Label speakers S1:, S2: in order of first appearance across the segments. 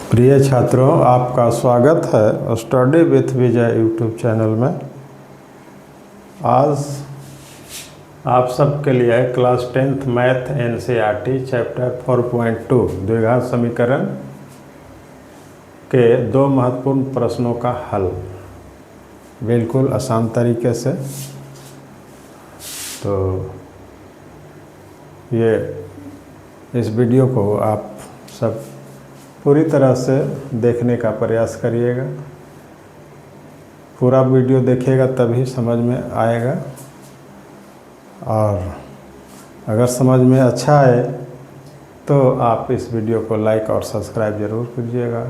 S1: प्रिय छात्रों, आपका स्वागत है study with Vijay YouTube channel में। आज आप सबके लिए class 10th math NCERT chapter 4.2 द्विघात समीकरण के दो महत्वपूर्ण प्रश्नों का हल बिल्कुल आसान तरीके से। तो ये इस वीडियो को आप सब पूरी तरह से देखने का प्रयास करिएगा। पूरा वीडियो देखिएगा तभी समझ में आएगा, और अगर समझ में अच्छा आए तो आप इस वीडियो को लाइक और सब्सक्राइब ज़रूर कीजिएगा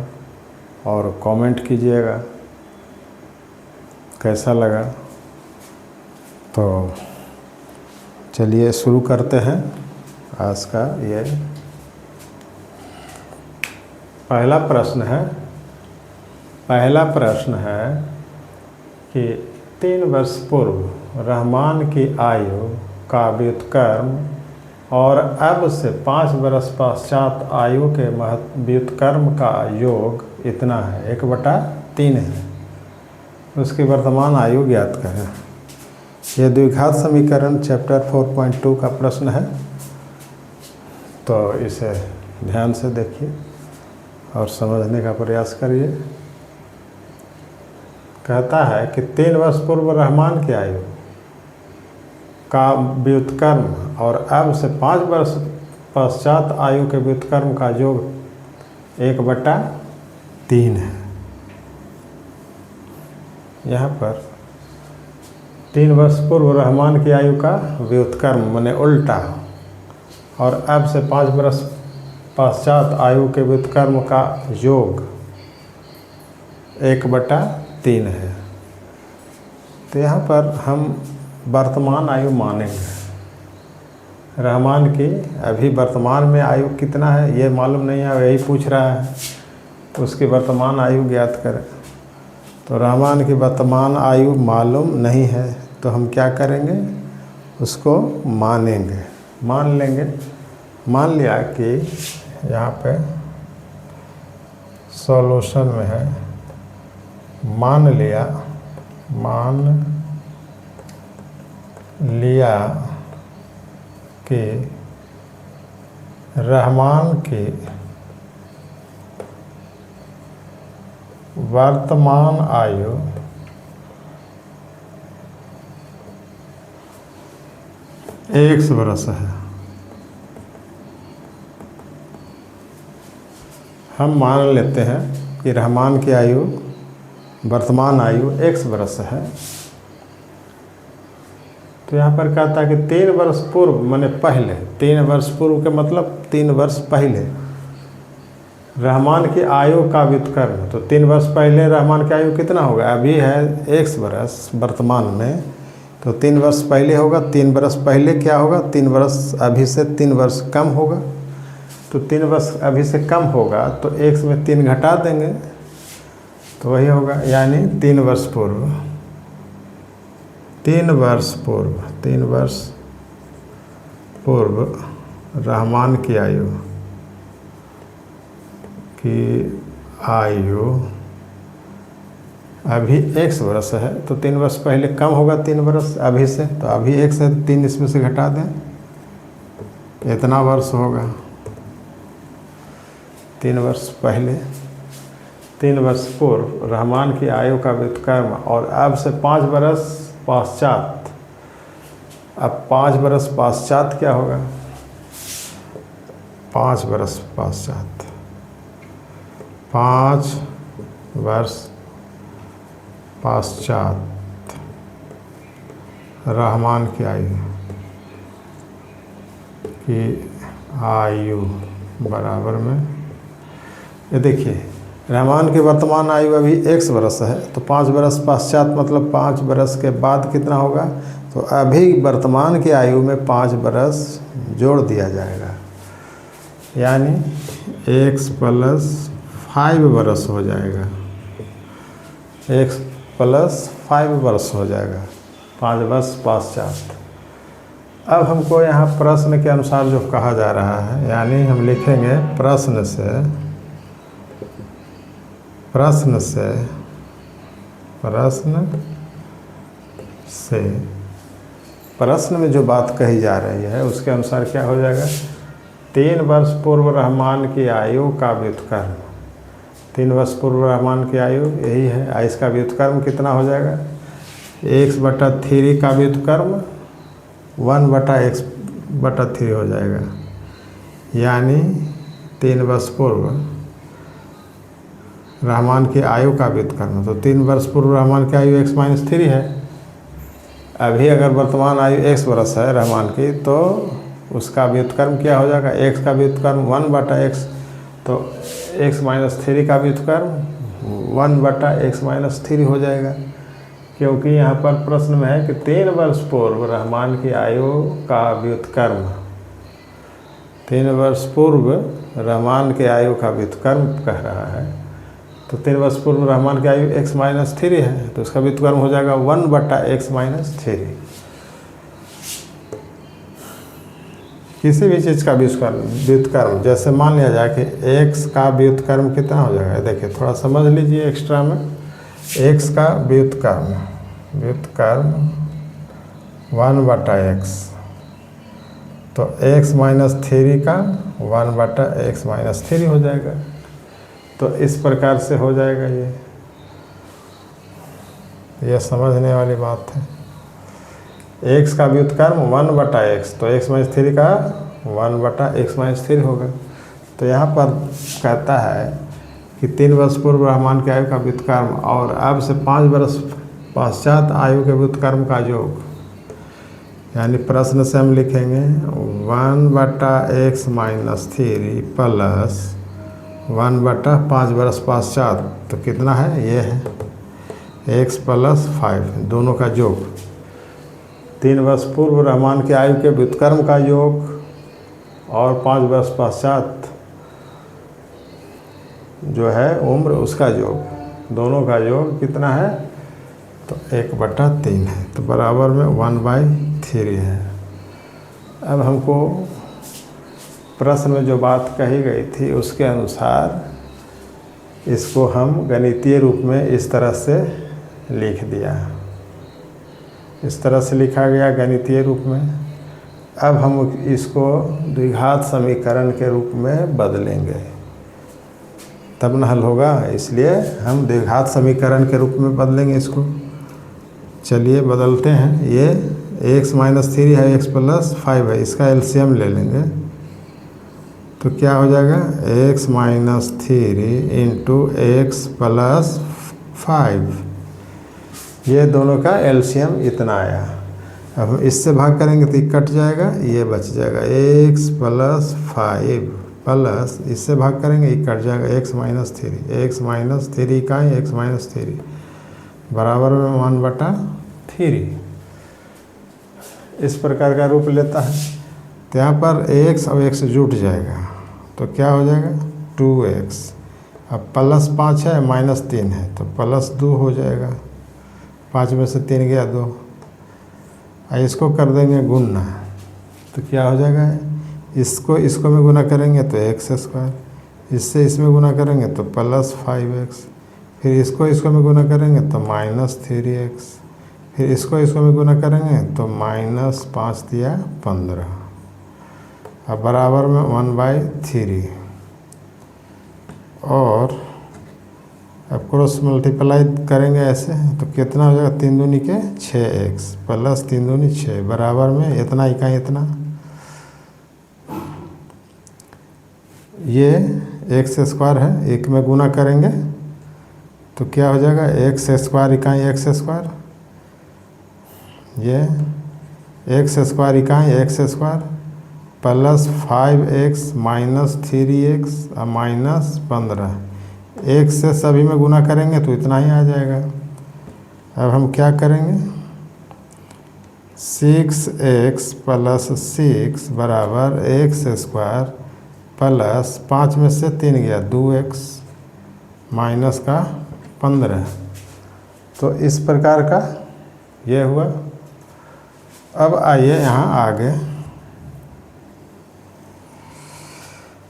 S1: और कमेंट कीजिएगा कैसा लगा। तो चलिए शुरू करते हैं आज का ये पहला प्रश्न है कि 3 वर्ष पूर्व रहमान की आयु का व्युत्क्रम और अब से 5 वर्ष पश्चात आयु के व्युत्क्रम का योग इतना है, 1/3 है। उसकी वर्तमान आयु ज्ञात करें। यह द्विघात समीकरण चैप्टर 4.2 का प्रश्न है। तो इसे ध्यान से देखिए और समझने का प्रयास करिए। कहता है कि 3 वर्ष पूर्व रहमान की आयु का व्युत्क्रम और अब से 5 वर्ष पश्चात आयु के व्युत्क्रम का योग 1/3 है। यहाँ पर 3 वर्ष पूर्व रहमान की आयु का व्युत्क्रम माने उल्टा, और अब से 5 वर्ष पश्चात आयु के व्युत्क्रम का योग 1/3 है। तो यहाँ पर हम वर्तमान आयु मानेंगे। रहमान की अभी वर्तमान में आयु कितना है ये मालूम नहीं है, यही पूछ रहा है। तो उसकी वर्तमान आयु ज्ञात करें। तो रहमान की वर्तमान आयु मालूम नहीं है तो हम क्या करेंगे, उसको मानेंगे, मान लेंगे। मान लिया कि यहाँ पे सॉल्यूशन में है, मान लिया कि रहमान की वर्तमान आयु 1 वर्ष है। हम मान लेते हैं कि रहमान की आयु वर्तमान आयु 1 वर्ष है। तो यहाँ पर कहता है कि 3 वर्ष पूर्व माने पहले, 3 वर्ष पूर्व के मतलब 3 वर्ष पहले रहमान की आयु का व्युत्क्रम। तो 3 वर्ष पहले रहमान की आयु कितना होगा, अभी है 1 वर्ष वर्तमान में, तो 3 वर्ष पहले होगा। 3 वर्ष पहले क्या होगा, 3 वर्ष अभी से 3 वर्ष कम होगा। तो 3 वर्ष अभी से कम होगा तो 1 में 3 घटा देंगे तो वही होगा, यानी 3 वर्ष पूर्व 3 वर्ष पूर्व रहमान की आयु अभी 1 वर्ष है। तो 3 वर्ष पहले कम होगा 3 वर्ष अभी से, तो अभी 1 से 3 इसमें से घटा दें, इतना वर्ष होगा। 3 वर्ष पहले, 3 वर्ष पूर्व रहमान की आयु का व्युत्क्रम और अब से 5 वर्ष पश्चात। अब 5 वर्ष पश्चात क्या होगा, 5 वर्ष पश्चात, 5 वर्ष पश्चात रहमान की आयु बराबर में, ये देखिए रहमान की वर्तमान आयु अभी 1 वर्ष है। तो 5 वर्ष पश्चात मतलब 5 वर्ष के बाद कितना होगा, तो अभी वर्तमान की आयु में 5 वर्ष जोड़ दिया जाएगा, यानी x + 5 वर्ष हो जाएगा। x + 5 वर्ष हो जाएगा 5 वर्ष पश्चात। अब हमको यहाँ प्रश्न के अनुसार जो कहा जा रहा है, यानी हम लिखेंगे प्रश्न से प्रश्न में जो बात कही जा रही है उसके अनुसार क्या हो जाएगा, 3 वर्ष पूर्व रहमान की आयु का व्युत्क्रम, 3 वर्ष पूर्व रहमान की आयु यही है, इसका व्युत्क्रम कितना हो जाएगा, x/3 का व्युत्क्रम 1/x/3 हो जाएगा, यानी 3 वर्ष पूर्व रहमान की आयु का व्युत्क्रम। तो 3 वर्ष पूर्व रहमान की आयु x-3 है। अभी अगर वर्तमान आयु x वर्ष है रहमान की, तो उसका व्युत्क्रम क्या हो जाएगा, x का व्युत्क्रम 1/x, तो x-3 का व्युत्क्रम 1/x-3 हो जाएगा, क्योंकि यहाँ पर प्रश्न में है कि 3 वर्ष पूर्व रहमान की आयु का व्युत्क्रम, 3 वर्ष पूर्व रहमान के आयु का व्युत्क्रम कह रहा है। तो 3 वर्ष पूर्व रहमान की आयु x-3 है, तो उसका व्युत्क्रम हो जाएगा 1/x-3। किसी भी चीज़ का व्युत्क्रम, जैसे मान लिया जाए कि x का व्युत्क्रम कितना हो जाएगा, देखिए थोड़ा समझ लीजिए एक्स्ट्रा में, x का व्युत्क्रम 1/x, तो x-3 का 1/x-3 हो जाएगा। तो इस प्रकार से हो जाएगा, ये समझने वाली बात है। x का व्युत्क्रम 1/x, तो x-3 का 1/x-3 होगा। तो यहाँ पर कहता है कि 3 वर्ष पूर्व रहमान की आयु का व्युत्क्रम और अब से 5 वर्ष पश्चात आयु के व्युत्क्रम का योग, यानी प्रश्न से हम लिखेंगे 1/x-3 प्लस 1/5 वर्ष पश्चात, तो कितना है, ये है x + 5, दोनों का योग, 3 वर्ष पूर्व रहमान की आयु के व्युत्क्रम का योग और 5 वर्ष पश्चात जो है उम्र उसका योग, दोनों का योग कितना है, तो 1/3 है, तो बराबर में 1/3 है। अब हमको प्रश्न में जो बात कही गई थी उसके अनुसार इसको हम गणितीय रूप में इस तरह से लिख दिया, इस तरह से लिखा गया गणितीय रूप में। अब हम इसको द्विघात समीकरण के रूप में बदलेंगे, तब न हल होगा, इसलिए हम द्विघात समीकरण के रूप में बदलेंगे इसको। चलिए बदलते हैं। ये x-3 है, x + 5 है, इसका एलसीएम ले लेंगे, तो क्या हो जाएगा, x-3 × x + 5, ये दोनों का एलसीएम इतना आया। अब हम इससे भाग करेंगे तो ये कट जाएगा, ये बच जाएगा x + 5 प्लस इससे भाग करेंगे, ये कट जाएगा x-3 का x-3 बराबर में 1/3, इस प्रकार का रूप लेता है। तो यहाँ पर x और x जुट जाएगा, तो क्या हो जाएगा 2x, अब +5 है -3 है, तो +2 हो जाएगा, 5 में से 3 गया 2, इसको कर देंगे गुना, तो क्या हो जाएगा, इसको में गुना करेंगे तो x², इससे इसमें गुना करेंगे तो +5x, फिर इसको में गुना करेंगे तो -3x, फिर इसको में गुना करेंगे तो -5 दिया 15, अब बराबर में 1/3, और अब क्रॉस मल्टीप्लाई करेंगे ऐसे, तो कितना हो जाएगा, 3 दूनी के 6x प्लस 3 दूनी 6 बराबर में इतना इकाई इतना, ये x² है, एक में गुना करेंगे तो क्या हो जाएगा, x² इकाई x², ये x² इकाई x² प्लस 5x -3x -15, एक से सभी में गुना करेंगे तो इतना ही आ जाएगा। अब हम क्या करेंगे, 6x + 6 बराबर x² प्लस 5 में से 3 गया 2x माइनस का 15, तो इस प्रकार का ये हुआ। अब आइए यहाँ आगे,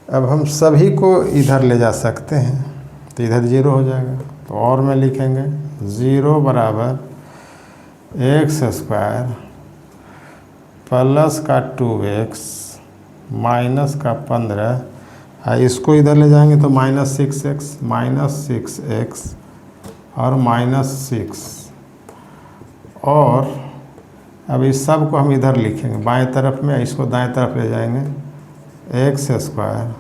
S1: अब हम सभी को इधर ले जा सकते हैं, तो इधर 0 हो जाएगा। तो और में लिखेंगे 0 बराबर एक्स स्क्वायर प्लस का 2x माइनस का 15, इसको इधर ले जाएंगे तो -6x और -6, और अब इस सब को हम इधर लिखेंगे बाएं तरफ में, इसको दाएं तरफ ले जाएंगे एक्स स्क्वायर,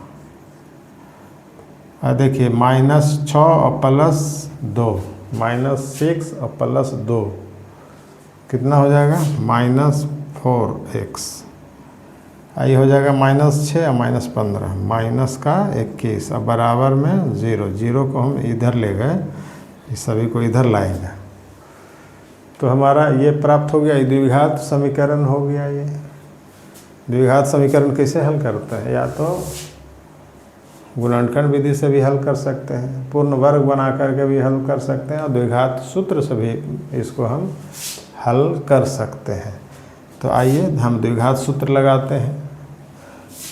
S1: और देखिए -6 और +2, -6 और +2 कितना हो जाएगा -4x, ये हो जाएगा -6 और -15 -21, अब बराबर में 0 को हम इधर ले गए, इस सभी को इधर लाएंगे तो हमारा ये प्राप्त हो गया, ये द्विघात समीकरण हो गया। ये द्विघात समीकरण कैसे हल करते हैं, या तो गुणनखंड विधि से भी हल कर सकते हैं, पूर्ण वर्ग बना करके भी हल कर सकते हैं, और द्विघात सूत्र से भी इसको हम हल कर सकते हैं। तो आइए हम द्विघात सूत्र लगाते हैं।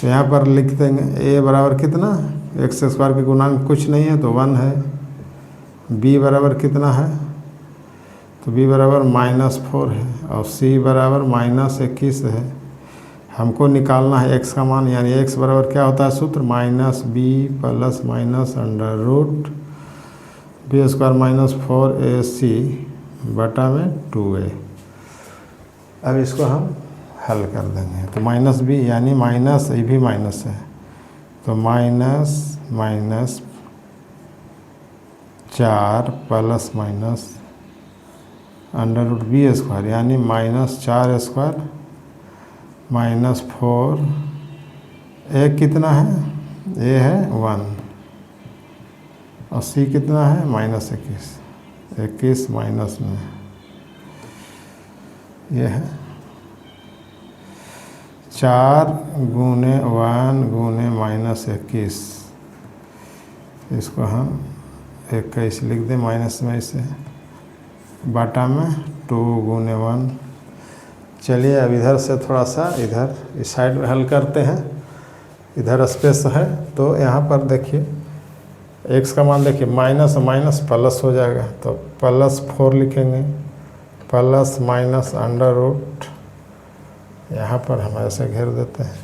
S1: तो यहाँ पर लिख देंगे a बराबर कितना, एक्स स्क्वायर के गुणांक कुछ नहीं है तो 1 है, b बराबर कितना है, तो b बराबर -4 है, और c बराबर -21 है। हमको निकालना है x का मान, यानी x बराबर क्या होता है सूत्र, -b प्लस √b² -4ac बटा में 2a। अब इसको हम हल कर देंगे, तो -b यानी माइनस, ये भी माइनस है, तो -4 प्लस √b² यानी -4² -4, a कितना है, a है 1, और c कितना है -21 माइनस में ये है 4 गुने 1 गुने -21, इसको हम 21 लिख दें माइनस में, इसे बाटा में 2 गुने 1। चलिए अब इधर से थोड़ा सा इधर इस साइड में हल करते हैं, इधर स्पेस है तो यहाँ पर देखिए x का मान देखिए माइनस माइनस प्लस हो जाएगा, तो +4 लिखेंगे प्लस माइनस √ यहाँ पर हम ऐसे घेर देते हैं,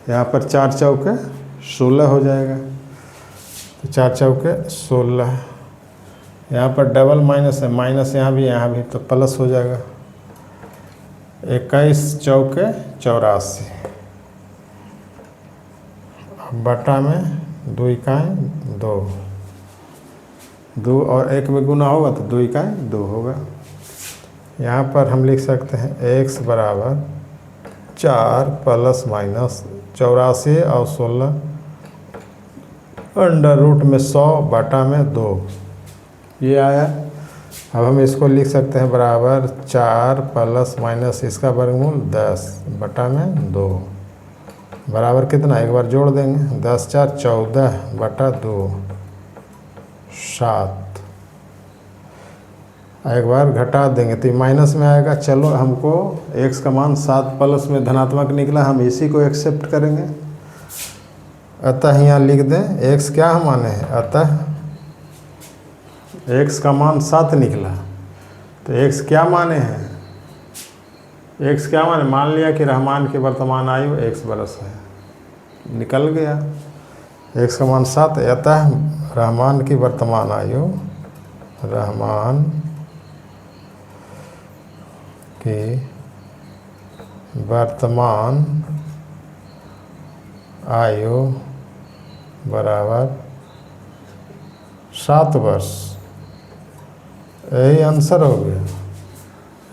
S1: यहाँ पर 4 चौके 16 हो जाएगा, तो 4 चौके 16, यहाँ पर डबल माइनस है, माइनस यहाँ भी तो प्लस हो जाएगा, 21 चौके 84 बटा में 2 इकाई 2 और 1 में गुना होगा तो 2 इकाई 2 होगा। यहाँ पर हम लिख सकते हैं x बराबर 4 प्लस माइनस 84 और 16 √100 बटा में 2, ये आया। अब हम इसको लिख सकते हैं बराबर 4 प्लस माइनस इसका वर्गमूल 10 बटा में 2 बराबर कितना, एक बार जोड़ देंगे 10 4 14 बटा 2 7, एक बार घटा देंगे तो माइनस में आएगा। चलो हमको x का मान 7 प्लस में धनात्मक निकला, हम इसी को एक्सेप्ट करेंगे, अतः यहाँ लिख दें x क्या माने है, अतः x का मान 7 निकला, तो x क्या माने हैं, x क्या माने, मान लिया कि रहमान की वर्तमान आयु 1 वर्ष है, निकल गया x का मान 7, अतः रहमान की वर्तमान आयु, रहमान की वर्तमान आयु बराबर 7 वर्ष, यही आंसर हो गया।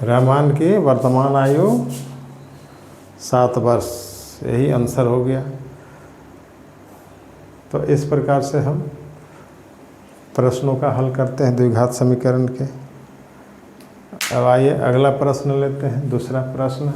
S1: रहमान की वर्तमान आयु 7 वर्ष, यही आंसर हो गया। तो इस प्रकार से हम प्रश्नों का हल करते हैं द्विघात समीकरण के। अब आइए अगला प्रश्न लेते हैं, दूसरा प्रश्न।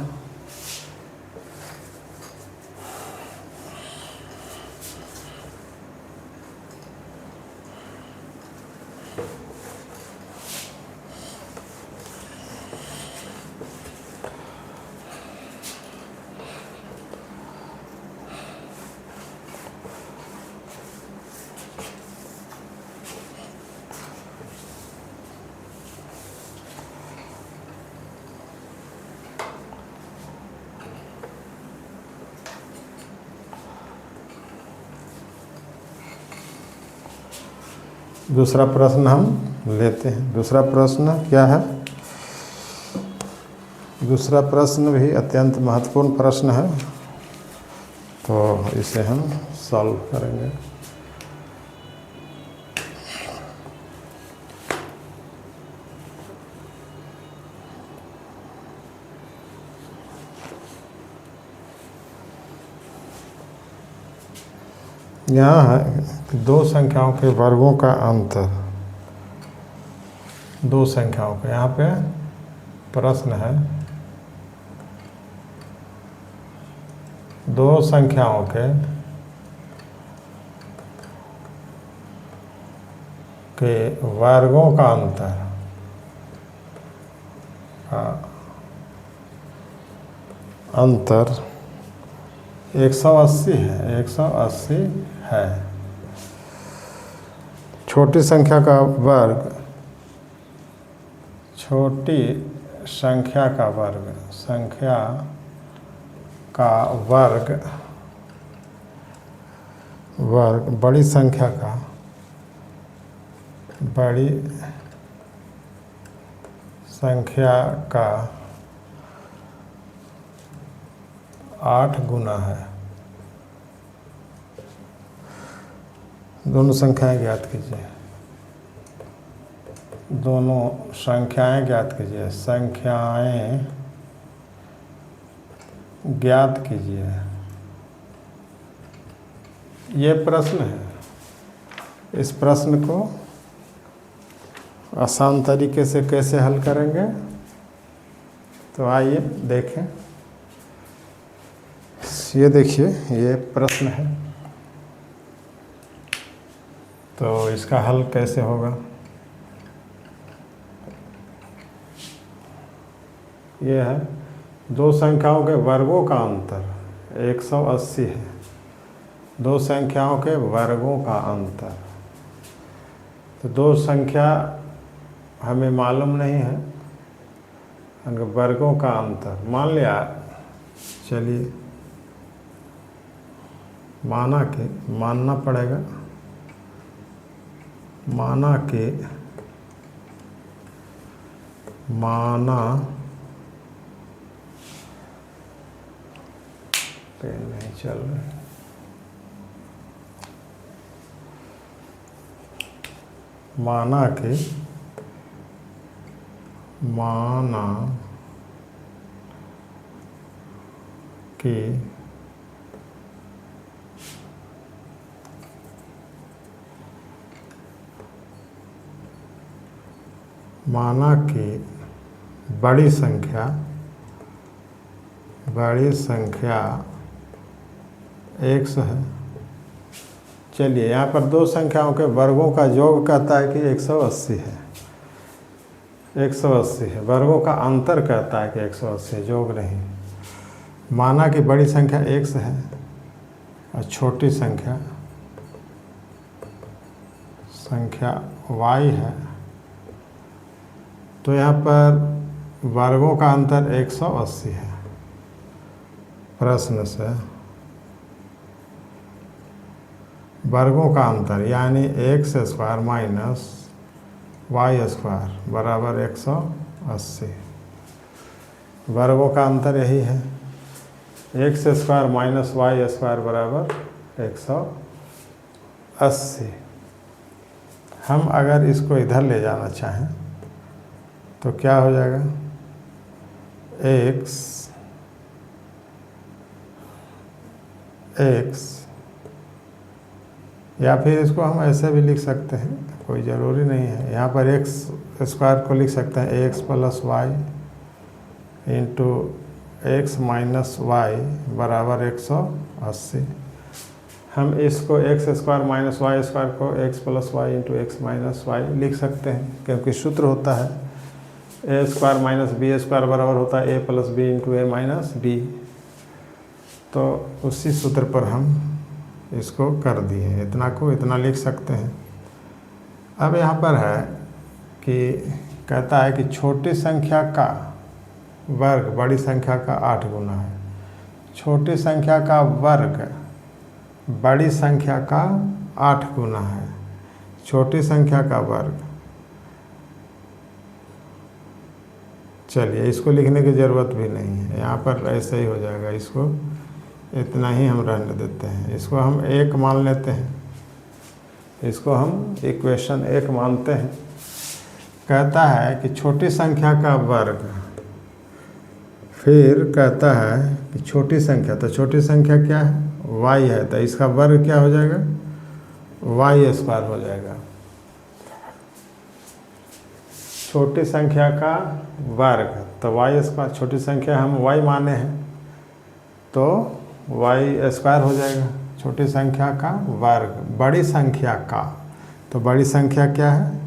S1: दूसरा प्रश्न हम लेते हैं। दूसरा प्रश्न क्या है? दूसरा प्रश्न भी अत्यंत महत्वपूर्ण प्रश्न है, तो इसे हम सॉल्व करेंगे। यहाँ है कि दो संख्याओं के वर्गों का अंतर। दो संख्याओं का, यहाँ पे प्रश्न है दो संख्याओं के वर्गों का अंतर अंतर 180 है। 180 है। छोटी संख्या का वर्ग, छोटी संख्या का वर्ग, संख्या का वर्ग बड़ी संख्या का, बड़ी संख्या का 8 गुना है। दोनों संख्याएं ज्ञात कीजिए। दोनों संख्याएं ज्ञात कीजिए। संख्याएं ज्ञात कीजिए। ये प्रश्न है। इस प्रश्न को आसान तरीके से कैसे हल करेंगे, तो आइए देखें। ये देखिए, ये प्रश्न है, तो इसका हल कैसे होगा? ये है दो संख्याओं के वर्गों का अंतर 180 है। दो संख्याओं के वर्गों का अंतर, तो दो संख्या हमें मालूम नहीं है, उनके वर्गों का अंतर मान लिया। चलिए मानना पड़ेगा, पेन नहीं चल रहा है। माना कि बड़ी संख्या 100 है। चलिए, यहाँ पर दो संख्याओं के वर्गों का योग कहता है कि 180 है। 180 है। वर्गों का अंतर कहता है कि 180 है, योग नहीं। माना कि बड़ी संख्या 100 है और छोटी संख्या y है, तो यहाँ पर वर्गों का अंतर 180 है। प्रश्न से वर्गों का अंतर यानी x² माइनस y² बराबर 180। वर्गों का अंतर यही है, x² माइनस y² बराबर 180। हम अगर इसको इधर ले जाना चाहें तो क्या हो जाएगा? x या फिर इसको हम ऐसे भी लिख सकते हैं, कोई ज़रूरी नहीं है। यहाँ पर x² को लिख सकते हैं x + y into x minus y बराबर 180। हम इसको x² माइनस y² को x + y into x minus y लिख सकते हैं, क्योंकि सूत्र होता है a² माइनस b² बराबर होता है a + b into a minus b। तो उसी सूत्र पर हम इसको कर दिए, इतना को इतना लिख सकते हैं। अब यहाँ पर है कि कहता है कि छोटी संख्या का वर्ग बड़ी संख्या का 8 गुना है। छोटी संख्या का वर्ग बड़ी संख्या का 8 गुना है। छोटी संख्या का वर्ग। चलिए इसको लिखने की ज़रूरत भी नहीं है, यहाँ पर ऐसे ही हो जाएगा, इसको इतना ही हम रहने देते हैं। इसको हम 1 मान लेते हैं, इसको हम इक्वेशन 1 मानते हैं। कहता है कि छोटी संख्या का वर्ग, फिर कहता है कि छोटी संख्या, तो छोटी संख्या क्या है? y है, तो इसका वर्ग क्या हो जाएगा? y² हो जाएगा। छोटी संख्या का वर्ग तो y², छोटी संख्या हम y माने हैं तो y² हो जाएगा। छोटी संख्या का वर्ग, बड़ी संख्या का, तो बड़ी संख्या क्या है?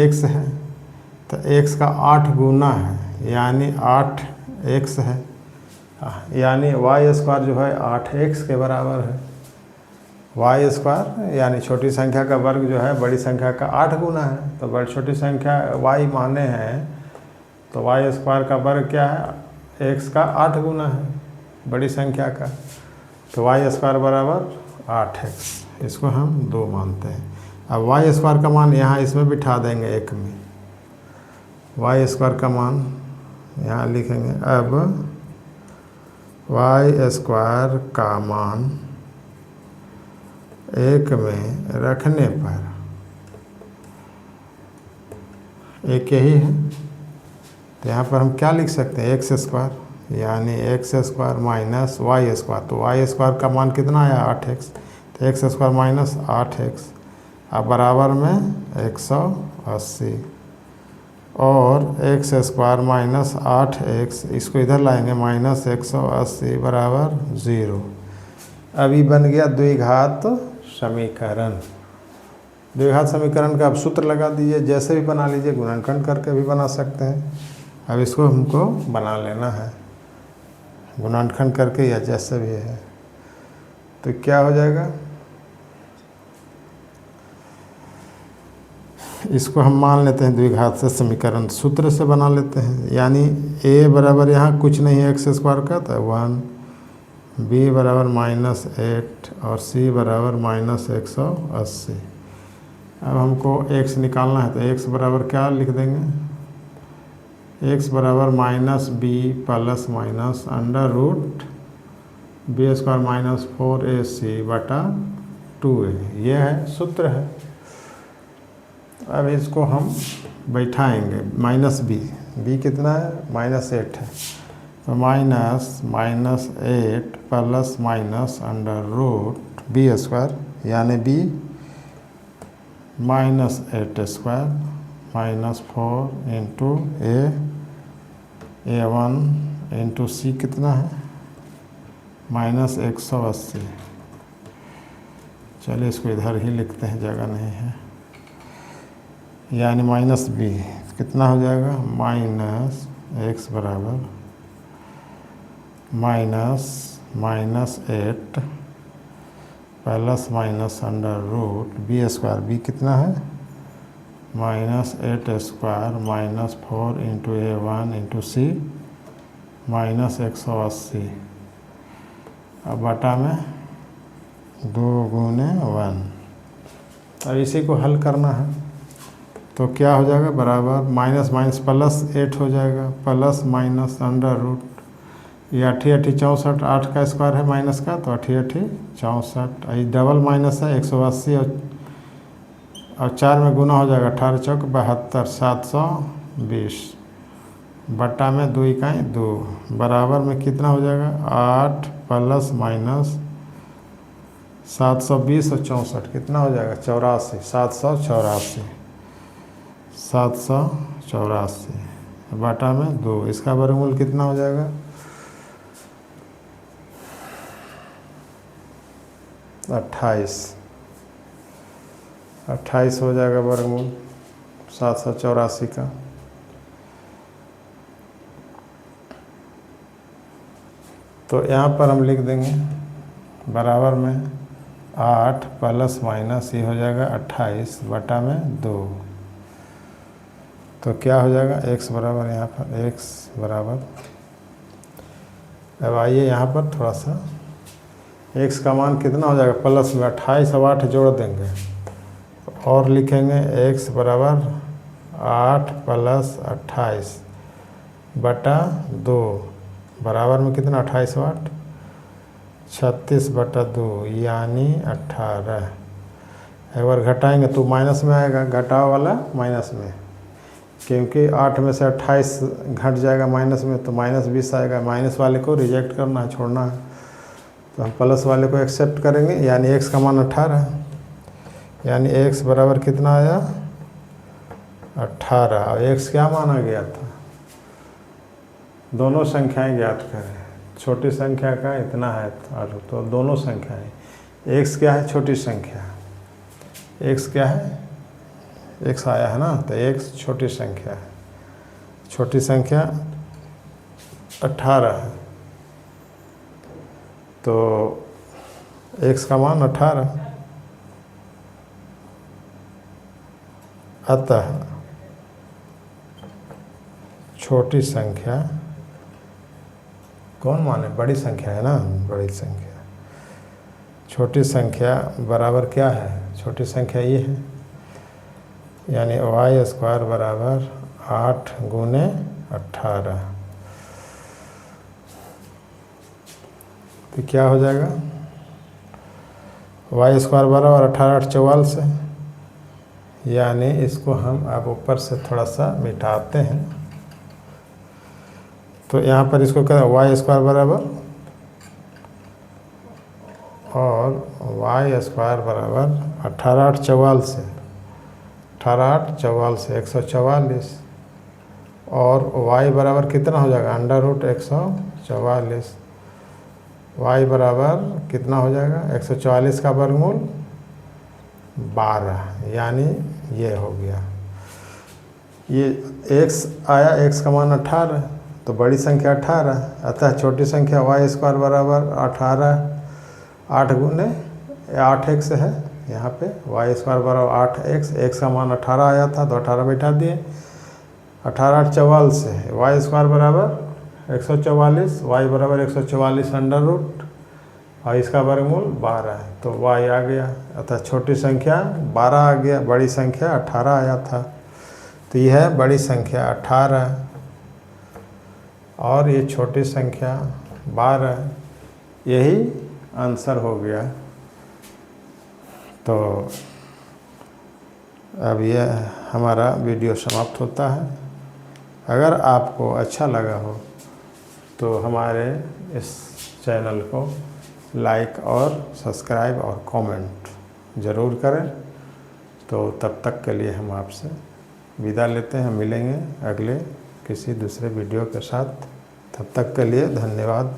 S1: x है, तो x का 8 गुना है, यानी 8x है, यानी y² जो है 8x के बराबर है। y² यानी छोटी संख्या का वर्ग जो है बड़ी संख्या का 8 गुना है, तो बड़ी छोटी संख्या y माने हैं तो y² का वर्ग क्या है? x का 8 गुना है बड़ी संख्या का, तो y² बराबर 8x। इसको हम 2 मानते हैं। अब y² का मान यहाँ इसमें बिठा देंगे 1 में, y² का मान यहाँ लिखेंगे। अब y² का मान 1 में रखने पर एक यही है, तो यहाँ पर हम क्या लिख सकते हैं? x² यानी x² माइनस y², तो y² का मान कितना आया? 8x, तो x² माइनस 8x अब बराबर में 180, और x² माइनस 8x इसको इधर लाएंगे, माइनस 180 बराबर 0। अभी बन गया द्विघात समीकरण। द्विघात समीकरण का अब सूत्र लगा दीजिए, जैसे भी बना लीजिए, गुणनखंड करके भी बना सकते हैं। अब इसको हमको बना लेना है गुणनखंड करके या जैसे भी है, तो क्या हो जाएगा? इसको हम मान लेते हैं द्विघात से समीकरण, सूत्र से बना लेते हैं। यानी a बराबर यहाँ कुछ नहीं है x² का, तो 1, b बराबर -8 और c बराबर -180। अब हमको x निकालना है, तो x बराबर क्या लिख देंगे? x बराबर -b plus minus under root b² -4ac बटा 2a, ये है सूत्र है। अब इसको हम बैठाएंगे, -b कितना है? -8 है, तो -8 plus minus under root b² यानी b -8² -4 into a1 into c कितना है? -180। चलिए इसको इधर ही लिखते हैं, जगह नहीं है। यानी -b कितना हो जाएगा? -x बराबर -8 plus minus under root b² b कितना है? -8² -4 इंटू a1 इंटू c -180। अब बटा में 2 गुने 1। अब इसी को हल करना है, तो क्या हो जाएगा? बराबर माइनस प्लस 8 हो जाएगा, प्लस माइनस अंडर रूट, ये 8 64, 8 का स्क्वायर है माइनस का, तो 8 64, ये डबल माइनस है 180 और 4 में गुना हो जाएगा, 18 चौक 72, 720 बटा में 2 इकाई 2 बराबर में कितना हो जाएगा? 8 प्लस माइनस 720 और 64 कितना हो जाएगा? 84, 784 बटा में 2, इसका वर्गमूल कितना हो जाएगा? 28 हो जाएगा वर्गमूल 784 का। तो यहाँ पर हम लिख देंगे बराबर में 8 प्लस माइनस ये हो जाएगा 28 बटा में 2, तो क्या हो जाएगा? x बराबर, यहाँ पर x बराबर, अब आइए यहाँ पर थोड़ा सा x का मान कितना हो जाएगा? प्लस में 28 और 8 जोड़ देंगे तो और लिखेंगे x बराबर 8 + 28 बटा 2 बराबर में कितना 28 वाट 36 बटा 2 यानी 18। एक बार घटाएंगे तो माइनस में आएगा, घटाव वाला माइनस में, क्योंकि 8 में से 28 घट जाएगा माइनस में तो -20 आएगा। माइनस वाले को रिजेक्ट करना है, छोड़ना है, तो हम प्लस वाले को एक्सेप्ट करेंगे, यानी x का मान 18, यानी x बराबर कितना आया 18। और x क्या माना गया था, दोनों संख्याएं ज्ञात करें। छोटी संख्या का इतना है तो दोनों संख्याएं, x क्या है छोटी संख्या, x क्या है x आया है ना, तो x छोटी संख्या है, छोटी संख्या 18 है, तो x का मान 18। अतः छोटी संख्या कौन माने, बड़ी संख्या है ना, बड़ी संख्या, छोटी संख्या बराबर क्या है, छोटी संख्या ये है, यानी y² बराबर 8 गुने 18। तो क्या हो जाएगा, y² बराबर 18 8 44 है, यानी इसको हम अब ऊपर से थोड़ा सा मिटाते हैं, तो यहाँ पर इसको करें y² बराबर, और y² बराबर 18 8 44 है, 18 8 44 है 144, और y बराबर कितना हो जाएगा √144, y बराबर कितना हो जाएगा 144 का वर्गमूल 12, यानी ये हो गया। ये x आया, x का मान 18, तो बड़ी संख्या 18, अतः छोटी संख्या y² बराबर 18, 8 गुने 8x है, यहाँ पे y² बराबर 8x, x का मान 18 आया था तो 18 बैठा दिए, 18 8 44 है, y² बराबर 144, y बराबर 144 अंडर रूट और इसका वर्गमूल 12 है, तो y आ गया, अतः छोटी संख्या 12 आ गया, बड़ी संख्या 18 आया था, तो यह है बड़ी संख्या 18 और ये छोटी संख्या 12, यही आंसर हो गया। तो अब यह हमारा वीडियो समाप्त होता है। अगर आपको अच्छा लगा हो तो हमारे इस चैनल को लाइक और सब्सक्राइब और कमेंट ज़रूर करें। तो तब तक के लिए हम आपसे विदा लेते हैं, मिलेंगे अगले किसी दूसरे वीडियो के साथ। तब तक के लिए धन्यवाद।